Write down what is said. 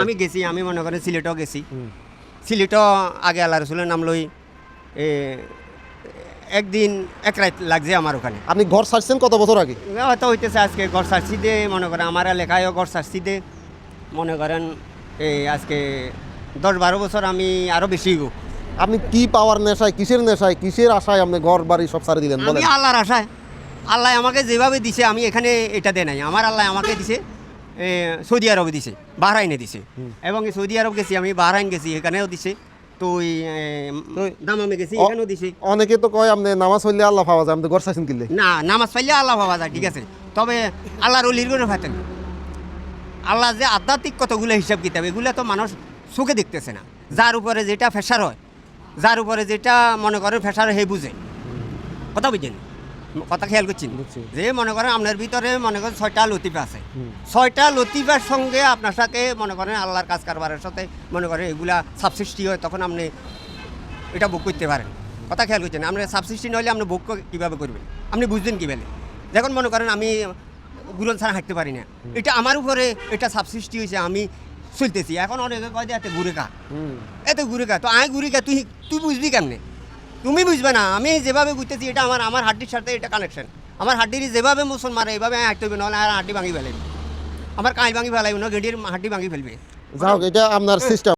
আমি গেছি, আমি মনে করেন সিলেটও গেছি। সিলেটও আগে আল্লাহ রসুলের নাম লই একদিন এক রাত লাগছে আমার ওখানে। আপনি ঘর ছাড়ছেন কত বছর আগে? হয়তো হইতেছে আজকে ঘর ছাড়ছি দে, মনে করেন আমার এলাকায়ও ঘর ছাড়ছি দে, মনে করেন এই আজকে 10-12 বছর, আমি আরও বেশি গো। আপনি কি পাওয়ার নেশায়, কিসের নেশায়, কিসের আশায় আপনি ঘর বাড়ি সব ছাড়ে দিলেন আমি বলেন? আল্লাহর আশায়, আল্লাহ আমাকে যেভাবে দিছে আমি এখানে এটা দেয় নাই, আমার আল্লাহ আমাকে দিছে সৌদি আরবে দিছে, বাহরাইনে দিছে, এবং এই সৌদি আরব গেছি আমি, বাহরাইন গেছি, এখানেও দিছে, তো ওই দামামে গেছি, এখানেও দিছে। অনেকে তো কয় আপনি নামাজ পড়লে আল্লাহ পাওয়া যায়, আপনি ঘর ছাড়ছেন কিনলে? না, নামাজ পাইলে আল্লাহ পাওয়া যায়, ঠিক আছে, তবে আল্লাহর অলির কোনো ফাতেন, আল্লাহ যে আধ্যাত্মিক কতগুলো হিসাব কিতাব, এগুলো তো মানুষ চোখে দেখতেছে না। যার উপরে যেটা ফেসার হয়, যার উপরে যেটা মনে করেন ফেসার হে বুঝে, কথা বুঝছেন, কথা খেয়াল করছেন যে মনে করেন আপনার ভিতরে মনে করেন 6টা লতিফা আছে, 6টা লতিফার সঙ্গে আপনার সাথে মনে করেন আল্লাহর কাজ কারবারের সাথে মনে করেন এগুলা সাবসৃষ্টি হয়, তখন আপনি এটা ভোগ করতে পারেন। কথা খেয়াল করছেন, আপনি সাবসৃষ্টি নইলে আপনি ভোগ কীভাবে করবেন, আপনি বুঝবেন কীভাবে। যখন মনে করেন আমি গুরন ছাড়া হাঁটতে পারি না, এটা আমার উপরে এটা সাবসৃষ্টি হয়েছে, আমি চলতেছি। এখন অনেকে কয় যে এত ঘুরে খা, এত ঘুরে খা, তো আয় ঘুরে খা, তুই বুঝবি কেমনে? তুমি বুঝবে না, আমি যেভাবে বুঝতেছি এটা আমার হাড্ডির সাথে এটা কানেকশন, আমার হাড্ডির যেভাবে মোশন মারে এইভাবে হাঁটতে হবে, নাহলে আর হাড্ডি ভাঙি ফেলবে, আমার কাঁচ ভাঙি ফেলাইবে না, গেডির হাড্ডি ভাঙি ফেলবে। যাই হোক, এটা আপনার সিস্টেম।